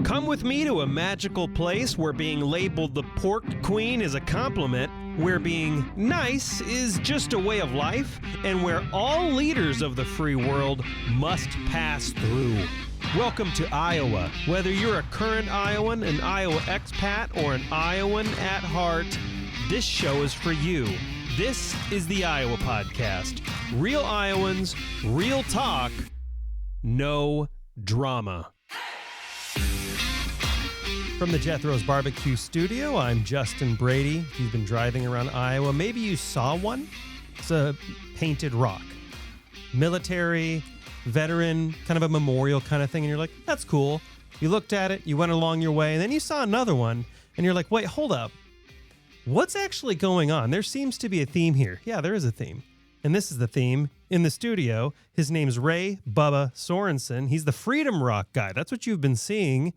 Come with me to a magical place where being labeled the pork queen is a compliment, where being nice is just a way of life, and where all leaders of the free world must pass through. Welcome to Iowa. Whether you're a current Iowan, an Iowa expat, or an Iowan at heart, this show is for you. This is the Iowa Podcast. Real Iowans, real talk, no drama. From the Jethro's Barbecue Studio, I'm Justin Brady. If you've been driving around Iowa, maybe you saw one. It's a painted rock. Military, veteran, kind of a memorial kind of thing, and you're like, that's cool. You looked at it, you went along your way, and then you saw another one, and you're like, wait, hold up. What's actually going on? There seems to be a theme here. Yeah, there is a theme. And this is the theme in the studio. His name's Ray Bubba Sorensen. He's the Freedom Rock guy. That's what you've been seeing.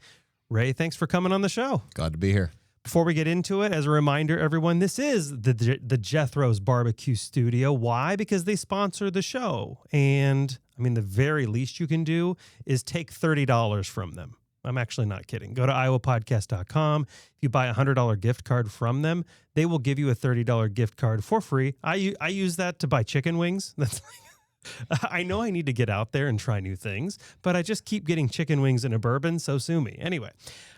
Ray, thanks for coming on the show. Glad to be here. Before we get into it, as a reminder, everyone, this is the Jethro's Barbecue Studio. Why? Because they sponsor the show. And, I mean, the very least you can do is take $30 from them. I'm actually not kidding. Go to iowapodcast.com. If you buy a $100 gift card from them, they will give you a $30 gift card for free. I use that to buy chicken wings. That's I know I need to get out there and try new things, but I just keep getting chicken wings and a bourbon, so sue me. Anyway,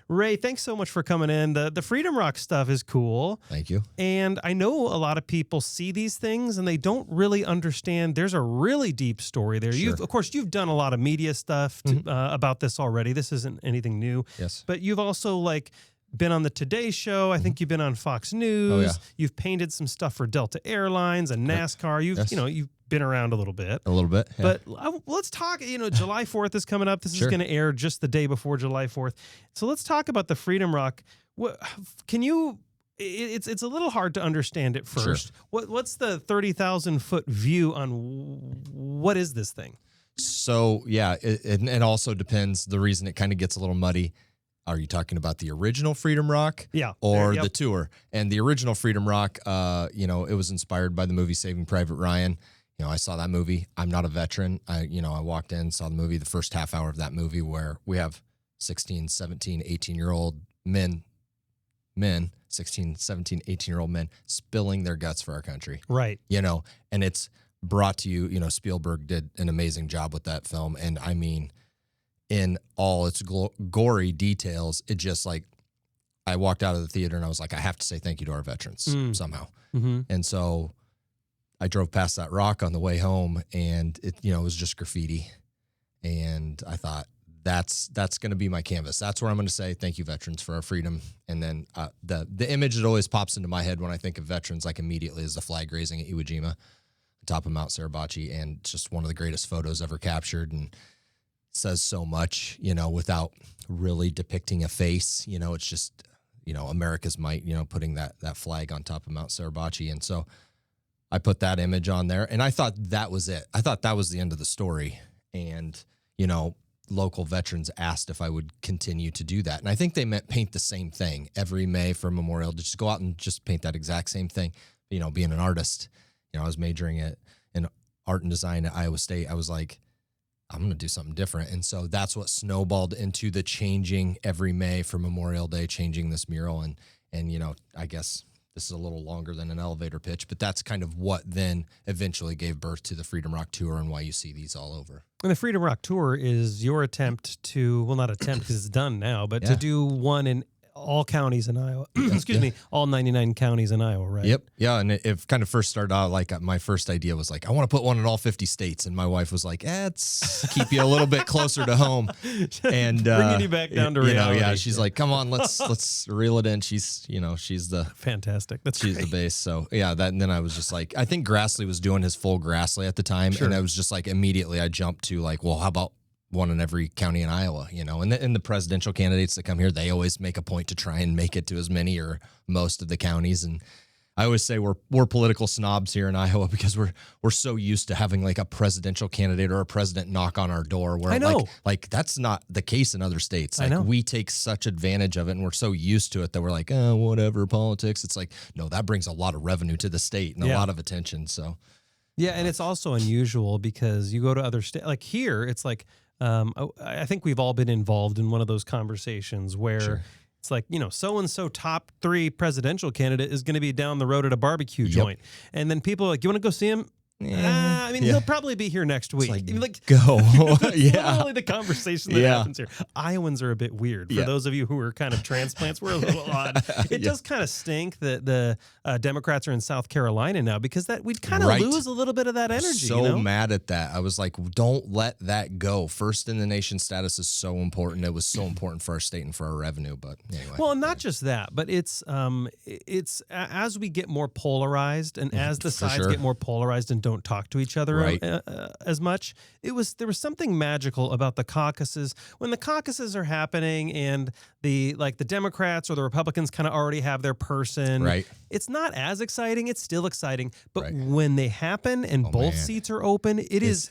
Ray, thanks so much for coming in. The Freedom Rock stuff is cool. Thank you. And I know a lot of people see these things and they don't really understand. There's a really deep story there. Sure. Of course, you've done a lot of media stuff about this already. This isn't anything new. Yes. But you've also been on the Today Show. I think you've been on Fox News. Oh, yeah. You've painted some stuff for Delta Airlines and NASCAR. You've been around a little bit. Yeah. But let's talk, July 4th is coming up. This is going to air just the day before July 4th. So let's talk about the Freedom Rock. Can you, it's a little hard to understand at first. Sure. What's the 30,000 foot view on what is this thing? So, yeah, it also depends. The reason it kind of gets a little muddy. Are you talking about the original Freedom Rock? Yeah. Or the tour? And the original Freedom Rock, it was inspired by the movie Saving Private Ryan. I saw that movie. I'm not a veteran. I walked in, saw the movie, the first half hour of that movie where we have 16, 17, 18-year-old men, 16, 17, 18-year-old men spilling their guts for our country. Right. And it's brought to you, Spielberg did an amazing job with that film. And I mean, in all its gory details, it just I walked out of the theater and I was like, I have to say thank you to our veterans somehow. Mm-hmm. And so I drove past that rock on the way home and it was just graffiti. And I thought that's going to be my canvas. That's where I'm going to say, thank you veterans for our freedom. And then the image that always pops into my head when I think of veterans, immediately is the flag raising at Iwo Jima, top of Mount Suribachi. And just one of the greatest photos ever captured. And says so much, without really depicting a face, it's just, America's might, putting that flag on top of Mount Suribachi. And so I put that image on there and I thought that was it. I thought that was the end of the story. And, local veterans asked if I would continue to do that. And I think they meant paint the same thing every May for Memorial, to just go out and just paint that exact same thing. Being an artist, I was majoring in art and design at Iowa State. I was like, I'm going to do something different. And so that's what snowballed into the changing every May for Memorial Day, changing this mural. And I guess this is a little longer than an elevator pitch, but that's kind of what then eventually gave birth to the Freedom Rock Tour and why you see these all over. And the Freedom Rock Tour is your attempt to, well, not attempt because it's done now, but to do one in all counties in Iowa. Excuse me, all 99 counties in Iowa, right? Yep. Yeah, and it kind of first started out my first idea was I want to put one in all 50 states, and my wife was like, it's keep you a little bit closer to home, and bringing you back down to reality. Yeah, she's like, come on, let's reel it in. She's she's the fantastic. She's the base. So yeah, and then I was just like, I think Grassley was doing his full Grassley at the time, and I was just immediately I jumped to well, how about one in every county in Iowa, and the presidential candidates that come here, they always make a point to try and make it to as many or most of the counties. And I always say we're political snobs here in Iowa because we're so used to having a presidential candidate or a president knock on our door. Where I know. That's not the case in other states. I know. We take such advantage of it, and we're so used to it that we're like, whatever, politics. It's no, that brings a lot of revenue to the state and a lot of attention. So yeah, and it's also unusual because you go to other states, here, it's I think we've all been involved in one of those conversations where Sure. it's like, so-and-so top 3 presidential candidate is going to be down the road at a barbecue joint. And then people are like, you want to go see him? I mean, he'll probably be here next week. Like, go. Yeah. Literally the conversation that happens here. Iowans are a bit weird. For those of you who are kind of transplants, we're a little odd. It does kind of stink that the Democrats are in South Carolina now, because that we'd kind of lose a little bit of that energy. So mad at that. I was like, don't let that go. First in the nation status is so important. It was so important for our state and for our revenue. But anyway. Well, and not just that, but it's as we get more polarized and as the sides get more polarized and don't talk to each other as much, there was something magical about the caucuses. When the caucuses are happening and the Democrats or the Republicans kind of already have their person, it's not as exciting. It's still exciting, but when they happen and both seats are open, it's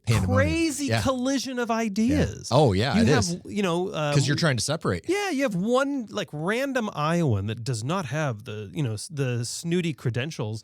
a crazy collision of ideas. Oh yeah, it is. Because you're trying to separate. Yeah, you have one random Iowan that does not have the snooty credentials,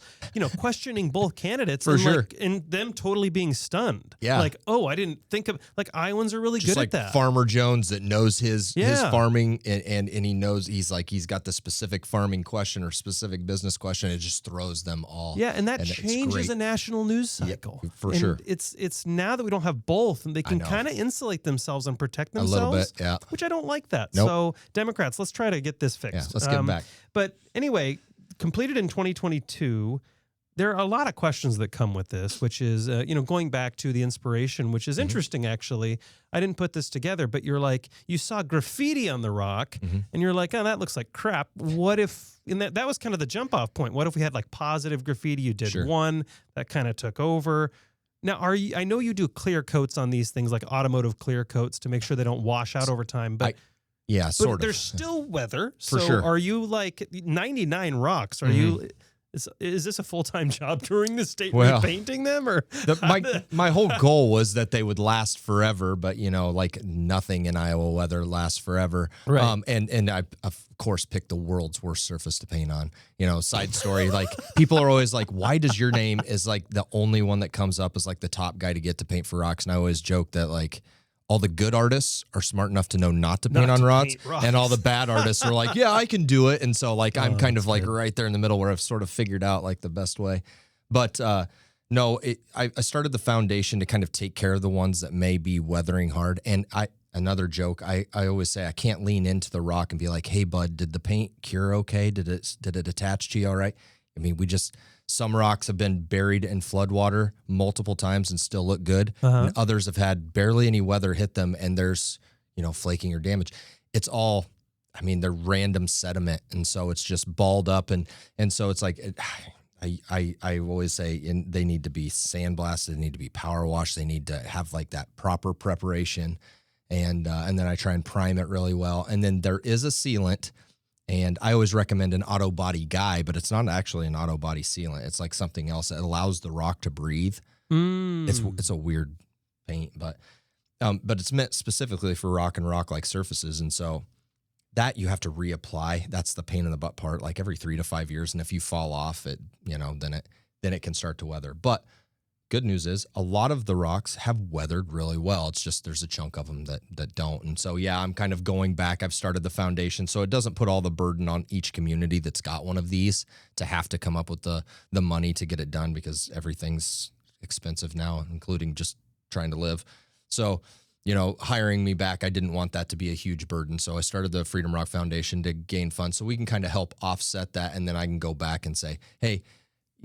questioning both candidates and them totally being stunned. Yeah, I didn't think of Iowans are really good at that. Farmer Jones that knows his farming and he knows he's got the specific farming question or specific business question. It just throws them all. Yeah, and that changes a national news cycle. Yep, for sure. It's now that we don't have both, and they can kind of insulate themselves and protect themselves. A little bit, yeah. Which I don't like that. Nope. So Democrats, let's try to get this fixed. Yeah, let's get them back. But anyway, completed in 2022, there are a lot of questions that come with this, which is, going back to the inspiration, which is interesting, actually. I didn't put this together, but you saw graffiti on the rock, and you're like, oh, that looks like crap. What if, that was kind of the jump off point. What if we had positive graffiti? You did one that kind of took over. Now, I know you do clear coats on these things, like automotive clear coats, to make sure they don't wash out over time. But sort of. There's still weather. For so sure. Are you 99 rocks? Are you? Is this a full-time job touring the state repainting them? Or my whole goal was that they would last forever, but nothing in Iowa weather lasts forever. Right. And I of course picked the world's worst surface to paint on. Side story, people are always like, why does your name is the only one that comes up as the top guy to get to paint for rocks? And I always joke that all the good artists are smart enough to know not to paint on rocks, and all the bad artists are like, yeah, I can do it. And so I'm kind of right there in the middle where I've sort of figured out the best way. But no, I started the foundation to kind of take care of the ones that may be weathering hard. And another joke, I always say I can't lean into the rock and be like, hey bud, did the paint cure okay? Did it attach to you all right? I mean, some rocks have been buried in floodwater multiple times and still look good. And others have had barely any weather hit them and there's, flaking or damage. It's all, they're random sediment. And so it's just balled up. And so it's I always say they need to be sandblasted. They need to be power washed. They need to have that proper preparation. And then I try and prime it really well. And then there is a sealant. And I always recommend an auto body guy, but it's not actually an auto body sealant. It's something else that allows the rock to breathe. It's a weird paint, but it's meant specifically for rock and rock-like surfaces. And so that you have to reapply. That's the pain in the butt part, every 3 to 5 years. And if you fall off it, then it can start to weather. But good news is a lot of the rocks have weathered really well. It's just there's a chunk of them that don't. And so, I'm kind of going back. I've started the foundation, so it doesn't put all the burden on each community that's got one of these to have to come up with the money to get it done, because everything's expensive now, including just trying to live. So, hiring me back, I didn't want that to be a huge burden. So I started the Freedom Rock Foundation to gain funds so we can kind of help offset that. And then I can go back and say, hey,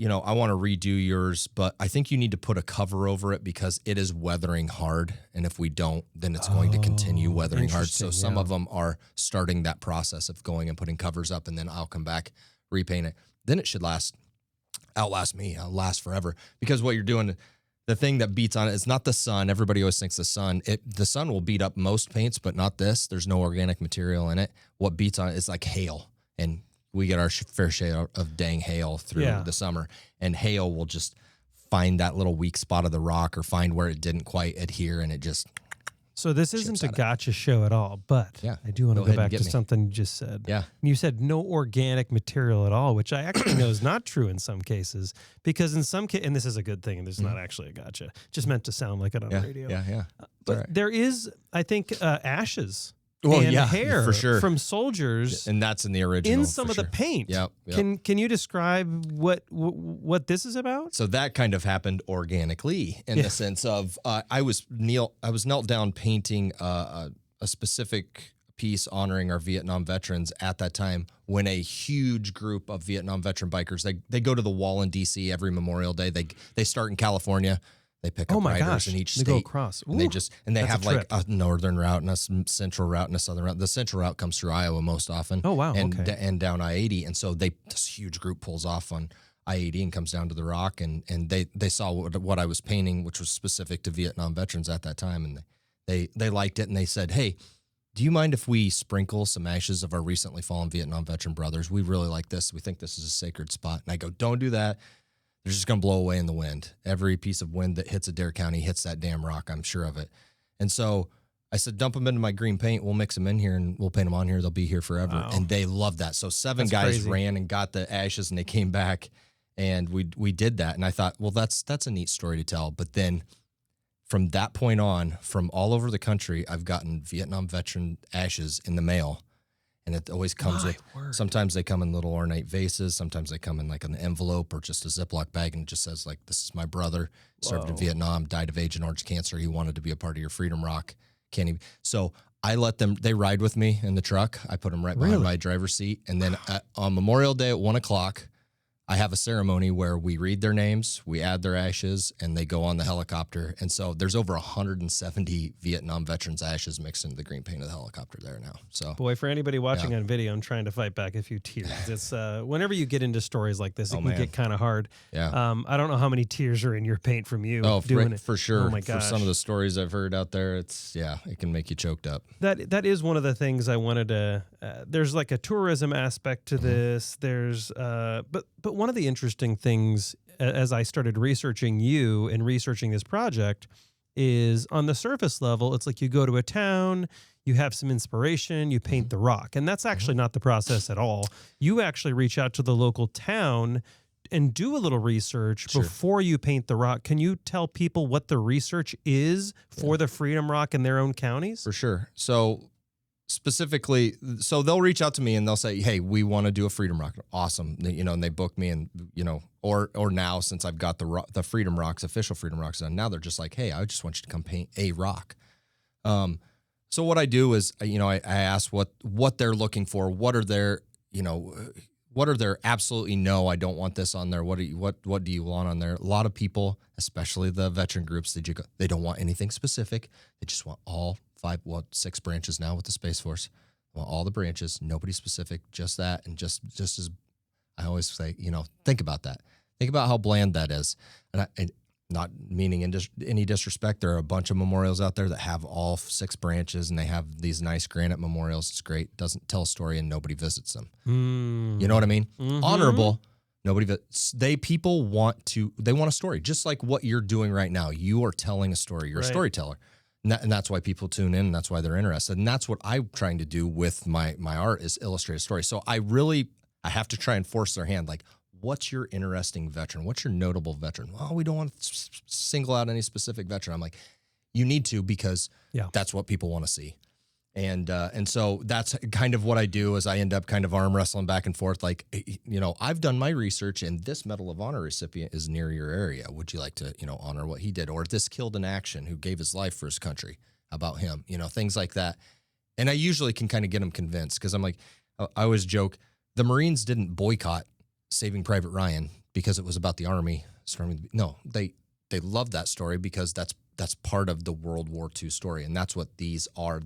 I want to redo yours, but I think you need to put a cover over it because it is weathering hard. And if we don't, then it's going to continue weathering hard. So some of them are starting that process of going and putting covers up, and then I'll come back, repaint it. Then it should outlast me. I'll last forever, because what you're doing, the thing that beats on it is not the sun. Everybody always thinks the sun. The sun will beat up most paints, but not this. There's no organic material in it. What beats on it is hail, and we get our fair share of dang hail through the summer, and hail will just find that little weak spot of the rock or find where it didn't quite adhere, and it just So this isn't a gotcha show at all, but Yeah. I do want to go ahead and back get to me. something you just said. Yeah. You said no organic material at all, which I actually know is not true in some cases, because in some cases, and this is a good thing, and this is not actually a gotcha, just meant to sound like it on the radio. Yeah. But there is, I think, ashes Well, and yeah, hair for sure. from soldiers And that's in the original. in some of the paint. Yep. Can you describe what this is about? So that kind of happened organically in the sense of I was knelt down painting a specific piece honoring our Vietnam veterans at that time when a huge group of Vietnam veteran bikers, they go to the wall in DC every Memorial Day. They start in California. They pick up riders in each state. They go across. Ooh, and they have like a northern route and a central route and a southern route. The central route comes through Iowa most often. Oh, wow. And down I-80. And so this huge group pulls off on I-80 and comes down to the rock. And they saw what I was painting, which was specific to Vietnam veterans at that time. And they liked it. And they said, hey, do you mind if we sprinkle some ashes of our recently fallen Vietnam veteran brothers? We really like this. We think this is a sacred spot. And I go, don't do that. They're just going to blow away in the wind. Every piece of wind that hits Adair County hits that damn rock. I'm sure of it. And so I said, dump them into my green paint. We'll mix them in here and we'll paint them on here. They'll be here forever. Wow. And they loved that. So seven guys ran and got the ashes and they came back and we did that. And I thought, well, that's a neat story to tell. But then from that point on, from all over the country, I've gotten Vietnam veteran ashes in the mail. And it always comes sometimes they come in little ornate vases. Sometimes they come in like an envelope or just a Ziploc bag and it just says like, this is my brother, served in Vietnam, died of Agent Orange cancer. He wanted to be a part of your Freedom Rock. So I let them, they ride with me in the truck. I put them right behind my driver's seat. And then on Memorial Day at 1:00, I have a ceremony where we read their names, we add their ashes, and they go on the helicopter. And so there's over 170 Vietnam veterans' ashes mixed into the green paint of the helicopter there now. So, boy, for anybody watching on video and trying to fight back a few tears, it's whenever you get into stories like this, it can get kind of hard. Yeah. I don't know how many tears are in your paint from you doing it. For sure. Oh my gosh. For some of the stories I've heard out there, it can make you choked up. That is one of the things I wanted to. There's like a tourism aspect to this. There's but one of the interesting things as I started researching you and researching this project is on the surface level, it's like you go to a town, you have some inspiration, you paint the rock. And that's actually not the process at all. You actually reach out to the local town and do a little research before you paint the rock. Can you tell people what the research is for the Freedom Rock in their own counties? For sure. So specifically, so they'll reach out to me and they'll say, hey, we want to do a Freedom Rock. Awesome. And they book me and, or now since I've got the Freedom Rocks, official Freedom Rocks done, now they're just like, hey, I just want you to come paint a rock. So what I do is, I ask what they're looking for. What are their absolutely no, I don't want this on there. What do you want on there? A lot of people, especially the veteran groups, they don't want anything specific. They just want all 6 branches now with the Space Force. Well, all the branches, nobody specific, just that. And just as I always say, think about that. Think about how bland that is. And not meaning any disrespect, there are a bunch of memorials out there that have all 6 branches and they have these nice granite memorials. It's great. Doesn't tell a story and nobody visits them. You know what I mean? Honorable. People want a story, just like what you're doing right now. You are telling a story. You're a storyteller. And that's why people tune in, and that's why they're interested. And that's what I'm trying to do with my art is illustrate a story. So I have to try and force their hand. Like, what's your interesting veteran? What's your notable veteran? Well, we don't want to single out any specific veteran. I'm like, you need to, because that's what people want to see. And so that's kind of what I do is I end up kind of arm wrestling back and forth. Like, I've done my research and this Medal of Honor recipient is near your area. Would you like to, honor what he did? Or this killed in action who gave his life for his country, about him, things like that. And I usually can kind of get them convinced because I'm like, I always joke, the Marines didn't boycott Saving Private Ryan because it was about the Army. No, they love that story because that's part of the World War II story. And that's what these are.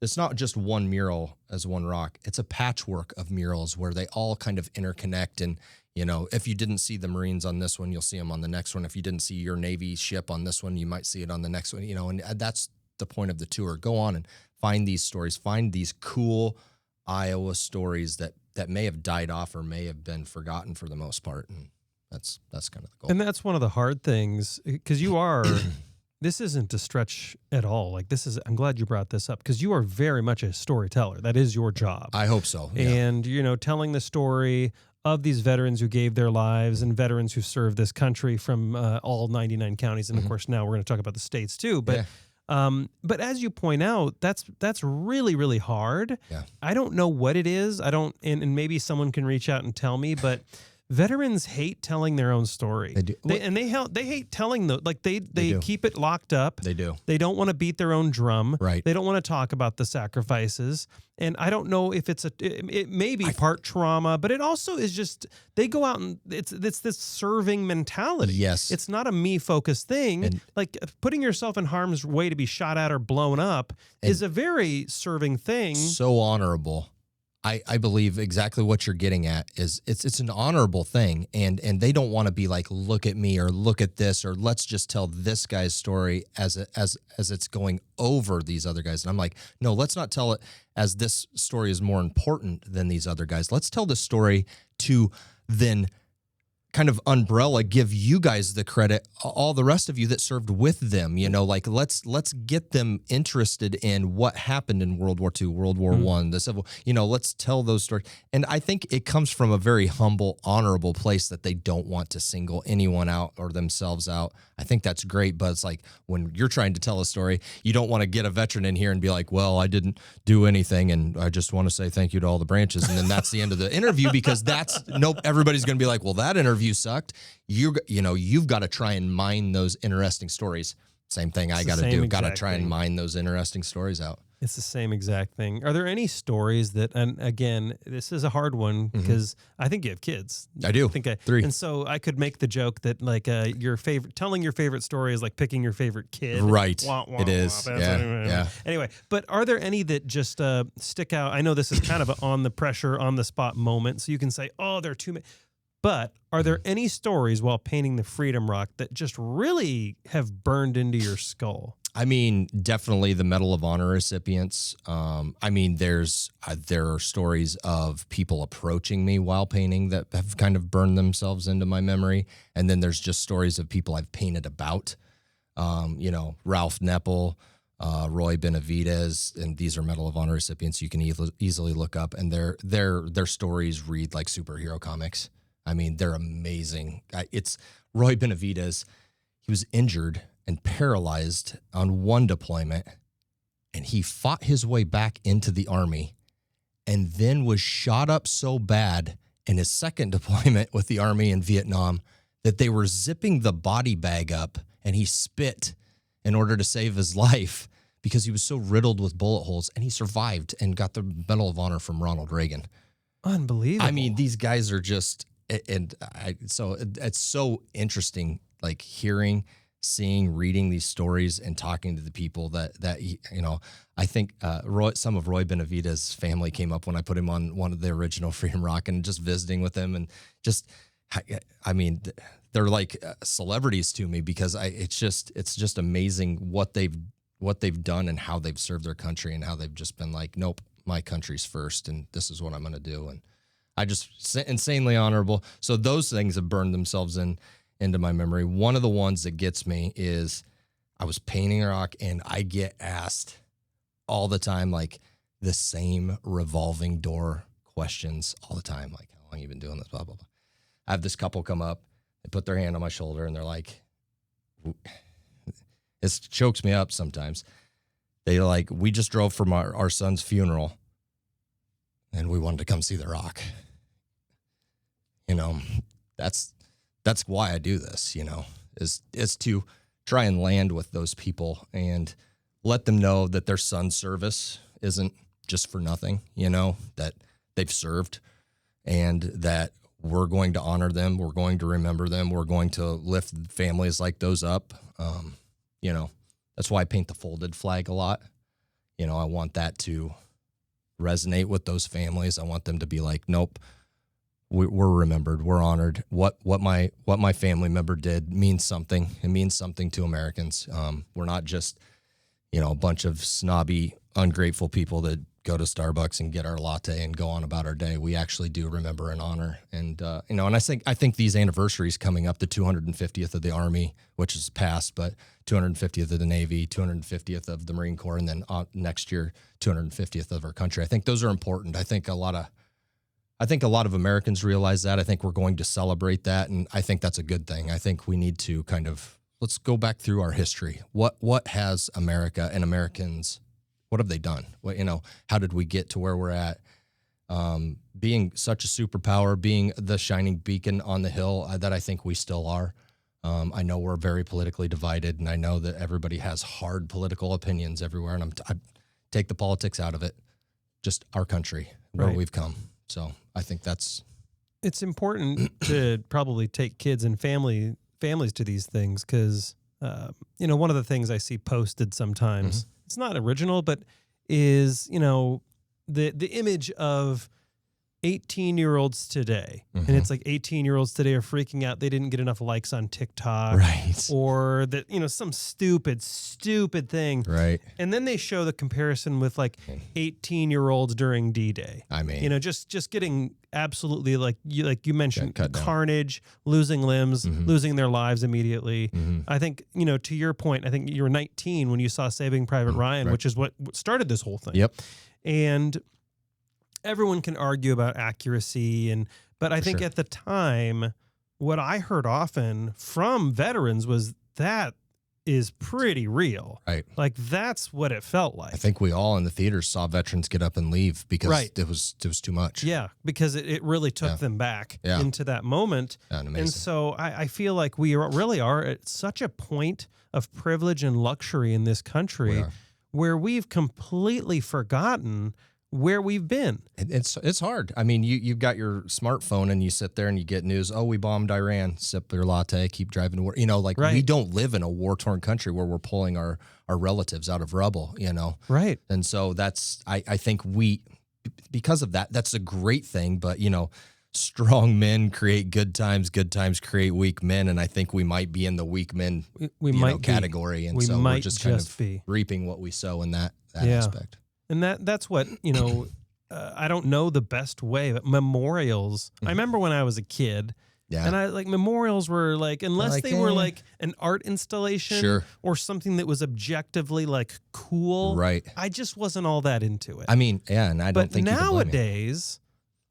It's not just one mural as one rock. It's a patchwork of murals where they all kind of interconnect. And, if you didn't see the Marines on this one, you'll see them on the next one. If you didn't see your Navy ship on this one, you might see it on the next one, and that's the point of the tour. Go on and find these stories, find these cool Iowa stories that may have died off or may have been forgotten for the most part. And that's kind of the goal. And that's one of the hard things because you are this isn't to stretch at all. Like I'm glad you brought this up because you are very much a storyteller. That is your job. I hope so. Yeah. And, telling the story of these veterans who gave their lives and veterans who served this country from all 99 counties. And of course, now we're going to talk about the states too. But but as you point out, that's really, really hard. Yeah. I don't know what it is. And maybe someone can reach out and tell me, but veterans hate telling their own story. They do. They hate telling they keep it locked up. They do. They don't want to beat their own drum. Right. They don't want to talk about the sacrifices. And I don't know if it may be part trauma, but it also is just they go out and it's this serving mentality. Yes. It's not a me focused thing. And like putting yourself in harm's way to be shot at or blown up is a very serving thing. So honorable. I believe exactly what you're getting at is it's an honorable thing, and they don't want to be like, look at me or look at this or let's just tell this guy's story as it's going over these other guys. And I'm like, no, let's not tell it as this story is more important than these other guys. Let's tell the story to then kind of umbrella give you guys the credit, all the rest of you that served with them, like let's get them interested in what happened in World War II, World War I, the Civil, let's tell those stories. And I think it comes from a very humble, honorable place that they don't want to single anyone out or themselves out. I think that's great, but it's like when you're trying to tell a story, you don't want to get a veteran in here and be like, well, I didn't do anything and I just want to say thank you to all the branches. And then that's the end of the interview because everybody's going to be like, well, that interview sucked. You've got to try and mine those interesting stories. Same thing I got to do. Got to try and mine those interesting stories out. It's the same exact thing. Are there any stories that, and again, this is a hard one because I think you have kids. I do. I think 3. And so I could make the joke that like telling your favorite story is like picking your favorite kid. Right. Wah, wah, it is. wah. Yeah. Anyway, but are there any that just stick out? I know this is kind of an on the pressure, on the spot moment. So you can say, oh, there are too many. But are there any stories while painting the Freedom Rock that just really have burned into your skull? I mean, definitely the Medal of Honor recipients. There are stories of people approaching me while painting that have kind of burned themselves into my memory. And then there's just stories of people I've painted about, Ralph Nepple, Roy Benavidez, and these are Medal of Honor recipients you can easily look up. And their stories read like superhero comics. I mean, they're amazing. It's Roy Benavidez. He was injured and paralyzed on one deployment, and he fought his way back into the Army and then was shot up so bad in his second deployment with the Army in Vietnam that they were zipping the body bag up and he spit in order to save his life because he was so riddled with bullet holes, and he survived and got the Medal of Honor from Ronald Reagan. Unbelievable. I mean, these guys are just, so it's so interesting, like seeing, reading these stories and talking to the people that I think some of Roy Benavidez's family came up when I put him on one of the original Freedom Rock and just visiting with him and just, I mean, they're like celebrities to me because it's just amazing what they've done and how they've served their country and how they've just been like, nope, my country's first and this is what I'm going to do. And I just insanely honorable. So those things have burned themselves into my memory. One of the ones that gets me is I was painting a rock and I get asked all the time, like the same revolving door questions all the time. Like, how long have you been doing this? Blah, blah, blah. I have this couple come up, they put their hand on my shoulder and they're like, it chokes me up sometimes. They're like, we just drove from our son's funeral and we wanted to come see the rock. That's why I do this, is to try and land with those people and let them know that their son's service isn't just for nothing, that they've served and that we're going to honor them. We're going to remember them. We're going to lift families like those up. That's why I paint the folded flag a lot. I want that to resonate with those families. I want them to be like, nope, we're remembered. We're honored. What my family member did means something. It means something to Americans. We're not just, a bunch of snobby, ungrateful people that go to Starbucks and get our latte and go on about our day. We actually do remember and honor. And, and I think these anniversaries coming up, the 250th of the Army, which is past, but 250th of the Navy, 250th of the Marine Corps, and then next year, 250th of our country. I think those are important. I think a lot of Americans realize that. I think we're going to celebrate that. And I think that's a good thing. I think we need to let's go back through our history. What has America and Americans, what have they done? How did we get to where we're at? Being such a superpower, being the shining beacon on the hill that I think we still are. I know we're very politically divided, and I know that everybody has hard political opinions everywhere, and I take the politics out of it. Just our country, where we've come. So I think it's important to probably take kids and families to these things because, one of the things I see posted sometimes, it's not original, but is, the image of 18-year-olds today. And it's like 18-year-olds today are freaking out. They didn't get enough likes on TikTok. Right. Or that, some stupid thing. Right. And then they show the comparison with like 18-year-olds during D-Day. I mean, just getting absolutely like you mentioned, carnage, losing limbs, Mm-hmm. losing their lives immediately. Mm-hmm. I think, to your point, I think you were 19 when you saw Saving Private Ryan, which is what started this whole thing. Yep. And everyone can argue about accuracy, but I think at the time, what I heard often from veterans was that is pretty real. Right. Like that's what it felt like. I think we all in the theaters saw veterans get up and leave because it was too much. Yeah, because it really took them back into that moment. Yeah, amazing. And so I feel like we really are at such a point of privilege and luxury in this country where we've completely forgotten where we've been. It's hard. I mean, you've got your smartphone and you sit there and you get news. Oh, we bombed Iran. Sip your latte. Keep driving to work. We don't live in a war-torn country where we're pulling our relatives out of rubble. Right. And so I think because of that, that's a great thing. But strong men create good times create weak men, and I think we might be in the weak men category. And so we're just kind of reaping what we sow in that aspect. And that's what, I don't know the best way, but memorials. I remember when I was a kid, and memorials were like, unless they were like an art installation or something that was objectively like cool, right? I just wasn't all that into it. I mean, and I don't think nowadays,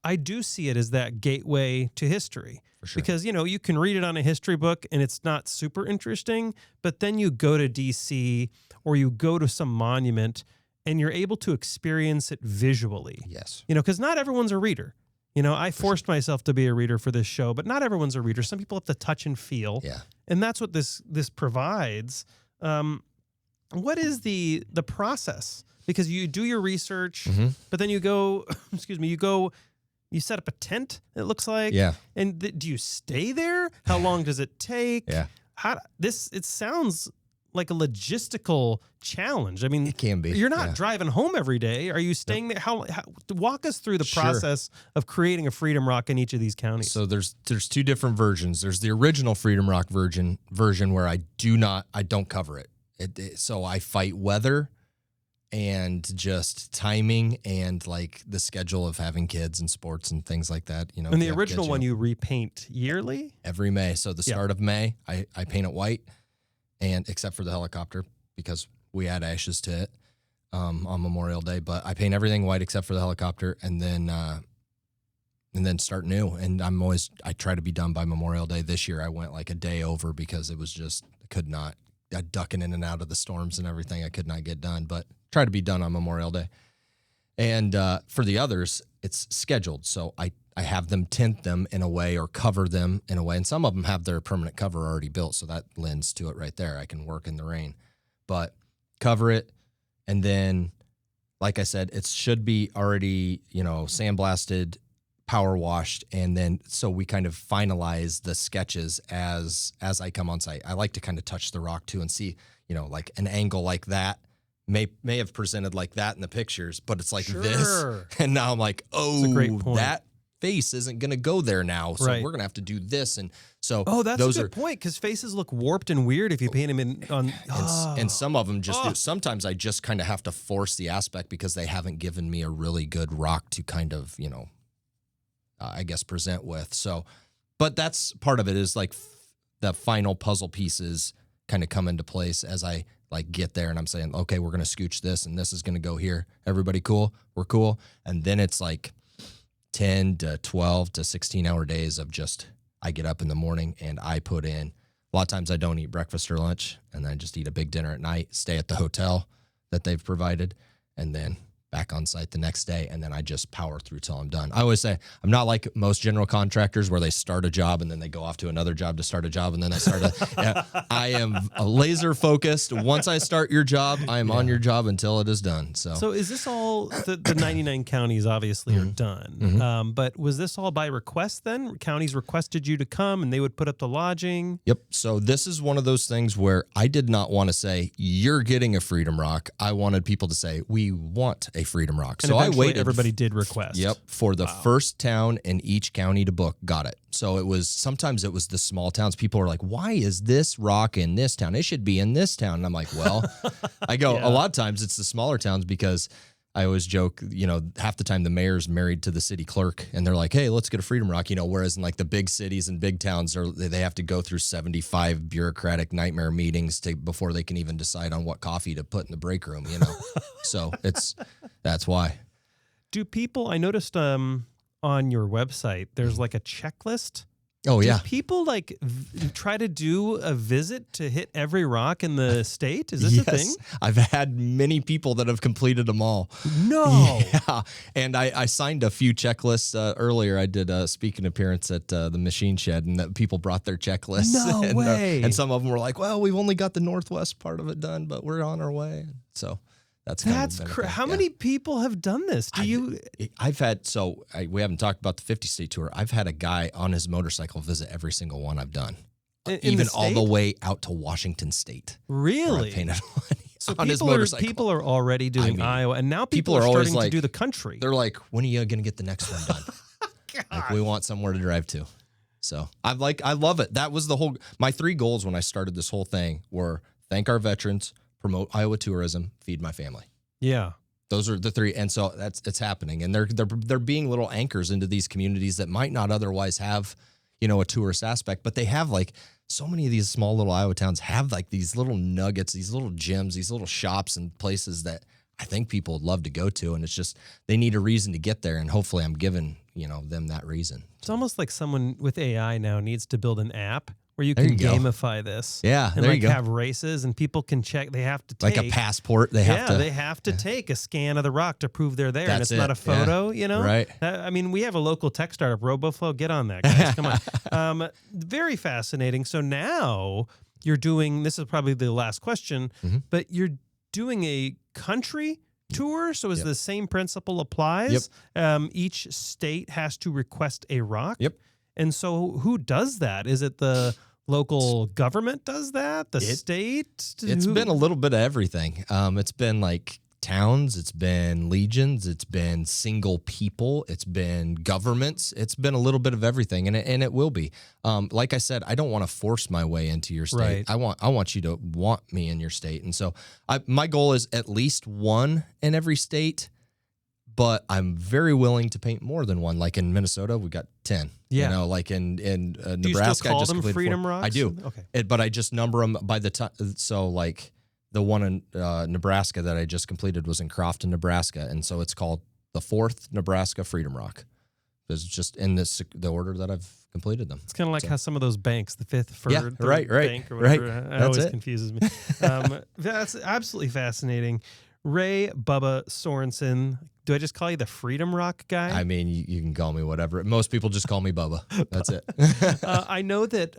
I do see it as that gateway to history. For sure. Because, you can read it on a history book and it's not super interesting, but then you go to DC or you go to some monument and you're able to experience it visually. Yes. Because not everyone's a reader. I forced myself to be a reader for this show, but not everyone's a reader. Some people have to touch and feel. Yeah. And that's what this provides. What is the process? Because you do your research, but then you go, you set up a tent, it looks like. Yeah. And do you stay there? How long does it take? Yeah. It sounds like a logistical challenge. I mean, it can be. You're not driving home every day. Are you staying there? How walk us through the process of creating a Freedom Rock in each of these counties? So there's two different versions. There's the original Freedom Rock version where I don't cover it. So I fight weather and just timing and like the schedule of having kids and sports and things like that. And the original one you repaint yearly? Every May. So the start of May, I paint it white. And except for the helicopter, because we add ashes to it on Memorial Day, but I paint everything white except for the helicopter, and then start new. And I try to be done by Memorial Day. This year I went like a day over because it was just ducking in and out of the storms and everything. I could not get done, but try to be done on Memorial Day. And for the others, it's scheduled, so I have them tint them in a way or cover them in a way. And some of them have their permanent cover already built, so that lends to it right there. I can work in the rain. But cover it, and then, like I said, it should be already, sandblasted, power washed, and then so we kind of finalize the sketches as I come on site. I like to kind of touch the rock too and see, like an angle like that may have presented like that in the pictures, but it's like this. And now I'm like, oh, that face isn't going to go there now. So Right. we're going to have to do this. And so that's those a good point, because faces look warped and weird if you paint them in on. and some of them just do. Sometimes I just kind of have to force the aspect because they haven't given me a really good rock to kind of, I guess present with. So, but that's part of it, is like the final puzzle pieces kind of come into place as I like get there and I'm saying, okay, we're going to scooch this and this is going to go here. Everybody cool? We're cool. And then it's like 10 to 12 to 16-hour days of just, I get up in the morning and I put in, a lot of times I don't eat breakfast or lunch, and then I just eat a big dinner at night, stay at the hotel that they've provided, and then back on site the next day, and then I just power through till I'm done. I always say I'm not like most general contractors where they start a job and then they go off to another job to start a job and then they start I am laser focused. Once I start your job, I am on your job until it is done. So is this all, the 99 counties obviously are done, but was this all by request then? Counties requested you to come and they would put up the lodging? Yep. So this is one of those things where I did not want to say, you're getting a Freedom Rock. I wanted people to say, we want a Freedom Rock. And so I waited. Everybody did request. Yep. For the first town in each county to book, got it. So sometimes it was the small towns. People are like, why is this rock in this town? It should be in this town. And I'm like, well, I go, a lot of times it's the smaller towns, because I always joke, half the time the mayor's married to the city clerk and they're like, hey, let's get a Freedom Rock, whereas in like the big cities and big towns, they have to go through 75 bureaucratic nightmare meetings before they can even decide on what coffee to put in the break room, So that's why. Do people, I noticed on your website, there's like a checklist. Oh, yeah. Do people like try to do a visit to hit every rock in the state? Is this a thing? I've had many people that have completed them all. No. Yeah. And I signed a few checklists earlier. I did a speaking appearance at the Machine Shed, and people brought their checklists. No way. And some of them were like, well, we've only got the northwest part of it done, but we're on our way. So that's How many people have done this? I've had, we haven't talked about the 50 state tour. I've had a guy on his motorcycle visit every single one I've done, even all the way out to Washington State. Really? I painted so on his motorcycle. People are already doing Iowa, and now people are starting to do the country. They're like, when are you going to get the next one done? Like, we want somewhere to drive to. So I love it. That was my 3 goals when I started this whole thing were thank our veterans, promote Iowa tourism, feed my family. Yeah. Those are the 3. And so it's happening. And they're being little anchors into these communities that might not otherwise have, a tourist aspect, but they have like so many of these small little Iowa towns have like these little nuggets, these little gems, these little shops and places that I think people would love to go to. And it's just, they need a reason to get there. And hopefully I'm giving, them that reason. It's almost like someone with AI now needs to build an app where you can gamify this. Yeah, and there you go. Have races and people can check. They have to take like a passport. They have to take a scan of the rock to prove they're there, and it's it. not a photo. Right. I mean, we have a local tech startup, RoboFlow. Get on that, guys. Come on. Very fascinating. So now you're doing. This is probably the last question, but you're doing a country tour. So is the same principle applies? Yep. Each state has to request a rock. Yep. And so who does that? Is it the local government does that? The state? It's been a little bit of everything. It's been like towns, it's been legions, it's been single people, it's been governments, it's been a little bit of everything, and it will be. Like I said, I don't want to force my way into your state. Right. I want you to want me in your state, and so my goal is at least one in every state. But I'm very willing to paint more than one. Like in Minnesota, we got 10. Yeah. Like in Do Nebraska, you still call I just them completed Freedom 4. Rocks? I do. Okay. But I just number them by the time. So like the one in Nebraska that I just completed was in Crofton, Nebraska, and so it's called the 4th Nebraska Freedom Rock. It's just in the order that I've completed them. It's kind of like how some of those banks, the 5th, 3rd, right, bank or whatever, right. always confuses me. That's absolutely fascinating. Ray Bubba Sorensen. Do I just call you the Freedom Rock guy? I mean, you can call me whatever. Most people just call me Bubba. That's it. I know that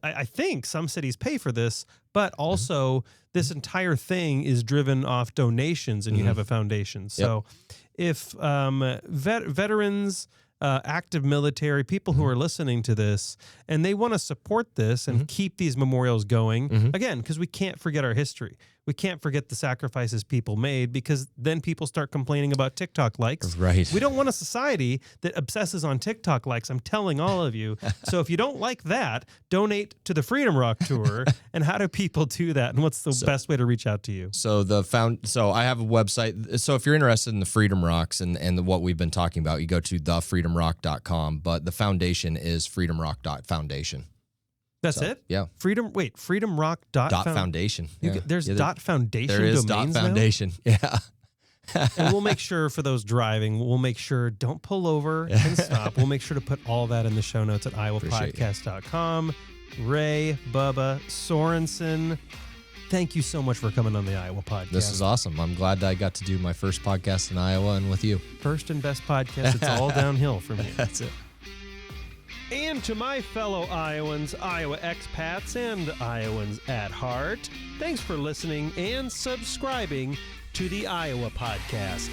I think some cities pay for this, but also this entire thing is driven off donations, and you have a foundation. So if veterans, active military, people who are listening to this, and they want to support this and keep these memorials going, again, because we can't forget our history. we can't forget the sacrifices people made, because then people start complaining about TikTok likes. Right. We don't want a society that obsesses on TikTok likes. I'm telling all of you. So if you don't like that, donate to the Freedom Rock Tour. And how do people do that? And what's the best way to reach out to you? So so I have a website. So if you're interested in the Freedom Rocks and what we've been talking about, you go to thefreedomrock.com, but the foundation is freedomrock.foundation. That's it? Yeah. freedomrock.foundation. Yeah. There's dot foundation There is domains dot now? foundation. Yeah. And we'll make sure for those driving, we'll make sure don't pull over and stop. We'll make sure to put all that in the show notes at iowapodcast.com. Ray, Bubba, Sorensen, thank you so much for coming on the Iowa Podcast. This is awesome. I'm glad that I got to do my first podcast in Iowa and with you. First and best podcast. It's all downhill from here. That's it. And to my fellow Iowans, Iowa expats, and Iowans at heart, thanks for listening and subscribing to the Iowa Podcast.